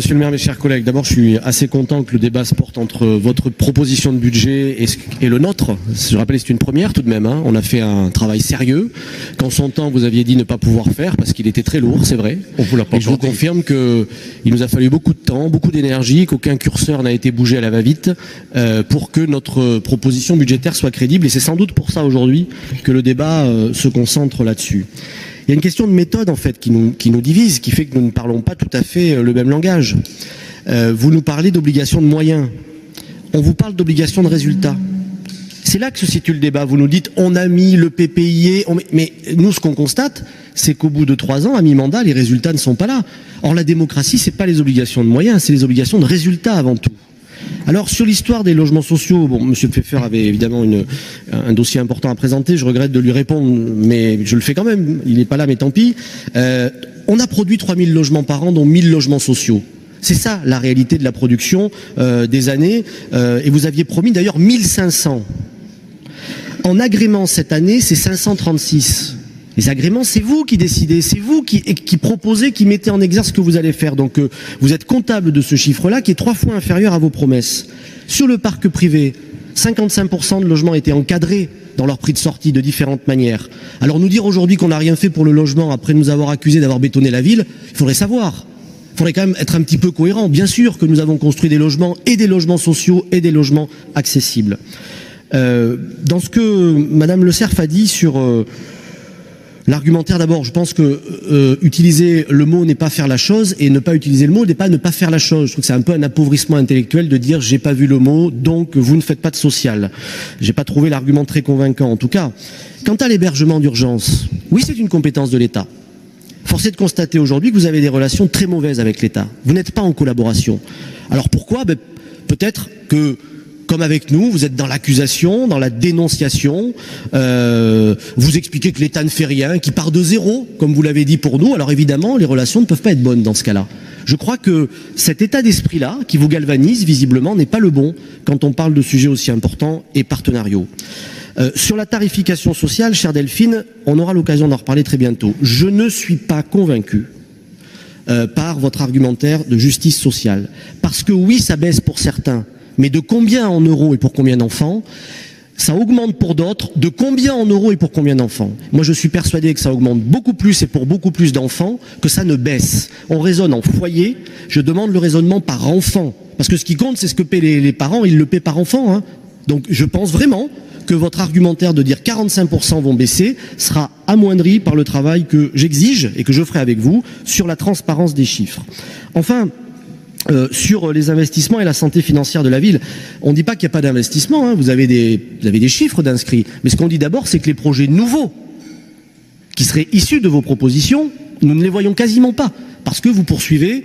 Monsieur le maire, mes chers collègues, d'abord je suis assez content que le débat se porte entre votre proposition de budget et le nôtre. Je rappelle, c'est une première tout de même, hein. On a fait un travail sérieux qu'en son temps vous aviez dit ne pas pouvoir faire parce qu'il était très lourd, c'est vrai. On vous l'a pas et je vous confirme qu'il nous a fallu beaucoup de temps, beaucoup d'énergie, qu'aucun curseur n'a été bougé à la va-vite pour que notre proposition budgétaire soit crédible, et c'est sans doute pour ça aujourd'hui que le débat se concentre là-dessus. Il y a une question de méthode en fait qui nous divise, qui fait que nous ne parlons pas tout à fait le même langage. Vous nous parlez d'obligation de moyens. On vous parle d'obligation de résultats. C'est là que se situe le débat. Vous nous dites on a mis le PPIE, mais nous ce qu'on constate, c'est qu'au bout de 3 ans, à mi-mandat, les résultats ne sont pas là. Or la démocratie, c'est pas les obligations de moyens, c'est les obligations de résultats avant tout. Alors sur l'histoire des logements sociaux, bon, M. Pfeffer avait évidemment un dossier important à présenter, je regrette de lui répondre, mais je le fais quand même, il n'est pas là mais tant pis. On a produit 3000 logements par an, dont 1000 logements sociaux. C'est ça la réalité de la production des années, et vous aviez promis d'ailleurs 1500. En agrément cette année, c'est 536. Les agréments, c'est vous qui décidez, c'est vous qui proposez, qui mettez en exergue ce que vous allez faire. Donc vous êtes comptable de ce chiffre-là qui est 3 fois inférieur à vos promesses. Sur le parc privé, 55% de logements étaient encadrés dans leur prix de sortie de différentes manières. Alors nous dire aujourd'hui qu'on n'a rien fait pour le logement après nous avoir accusés d'avoir bétonné la ville, il faudrait savoir. Il faudrait quand même être un petit peu cohérent. Bien sûr que nous avons construit des logements et des logements sociaux et des logements accessibles. Dans ce que Madame Le Cerf a dit sur... l'argumentaire, d'abord, je pense que utiliser le mot n'est pas faire la chose, et ne pas utiliser le mot n'est pas ne pas faire la chose. Je trouve que c'est un peu un appauvrissement intellectuel de dire j'ai pas vu le mot, donc vous ne faites pas de social. J'ai pas trouvé l'argument très convaincant, en tout cas. Quant à l'hébergement d'urgence, oui, c'est une compétence de l'État. Force est de constater aujourd'hui que vous avez des relations très mauvaises avec l'État. Vous n'êtes pas en collaboration. Alors pourquoi? Peut-être que, comme avec nous, vous êtes dans l'accusation, dans la dénonciation, vous expliquez que l'État ne fait rien, qu'il part de zéro, comme vous l'avez dit pour nous. Alors évidemment, les relations ne peuvent pas être bonnes dans ce cas-là. Je crois que cet état d'esprit-là, qui vous galvanise, visiblement, n'est pas le bon quand on parle de sujets aussi importants et partenariaux. Sur la tarification sociale, chère Delphine, on aura l'occasion d'en reparler très bientôt. Je ne suis pas convaincu par votre argumentaire de justice sociale. Parce que oui, ça baisse pour certains, mais de combien en euros et pour combien d'enfants? Ça augmente pour d'autres, de combien en euros et pour combien d'enfants? Moi je suis persuadé que ça augmente beaucoup plus et pour beaucoup plus d'enfants, que ça ne baisse. On raisonne en foyer, je demande le raisonnement par enfant. Parce que ce qui compte, c'est ce que paient les parents, ils le paient par enfant. Hein. Donc je pense vraiment que votre argumentaire de dire 45% vont baisser sera amoindri par le travail que j'exige et que je ferai avec vous sur la transparence des chiffres. Enfin, sur les investissements et la santé financière de la ville, on ne dit pas qu'il n'y a pas d'investissement, hein. Vous avez des chiffres d'inscrits, mais ce qu'on dit d'abord, c'est que les projets nouveaux qui seraient issus de vos propositions, nous ne les voyons quasiment pas, parce que vous poursuivez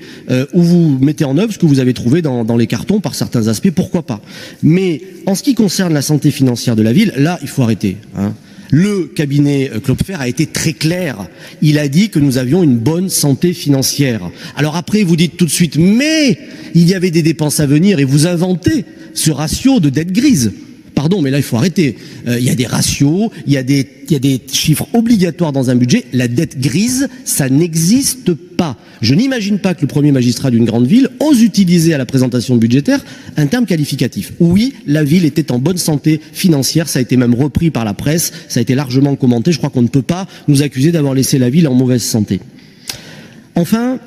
ou vous mettez en œuvre ce que vous avez trouvé dans les cartons par certains aspects, pourquoi pas. Mais en ce qui concerne la santé financière de la ville, là, il faut arrêter, hein. Le cabinet Clopfer a été très clair. Il a dit que nous avions une bonne santé financière. Alors après, vous dites tout de suite, mais il y avait des dépenses à venir et vous inventez ce ratio de dette grise. Pardon, mais là, il faut arrêter. Il y a des ratios, il y a des chiffres obligatoires dans un budget. La dette grise, ça n'existe pas. Je n'imagine pas que le premier magistrat d'une grande ville ose utiliser à la présentation budgétaire un terme qualificatif. Oui, la ville était en bonne santé financière, ça a été même repris par la presse, ça a été largement commenté. Je crois qu'on ne peut pas nous accuser d'avoir laissé la ville en mauvaise santé. Enfin,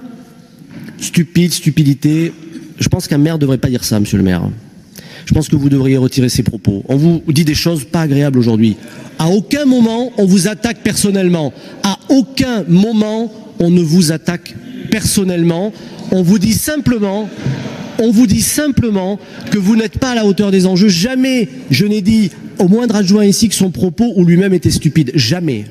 stupidité, je pense qu'un maire ne devrait pas dire ça, monsieur le maire. Je pense que vous devriez retirer ces propos. On vous dit des choses pas agréables aujourd'hui. À aucun moment, on vous attaque personnellement. À aucun moment, on ne vous attaque personnellement. On vous dit simplement que vous n'êtes pas à la hauteur des enjeux. Jamais je n'ai dit au moindre adjoint ici que son propos ou lui-même était stupide. Jamais.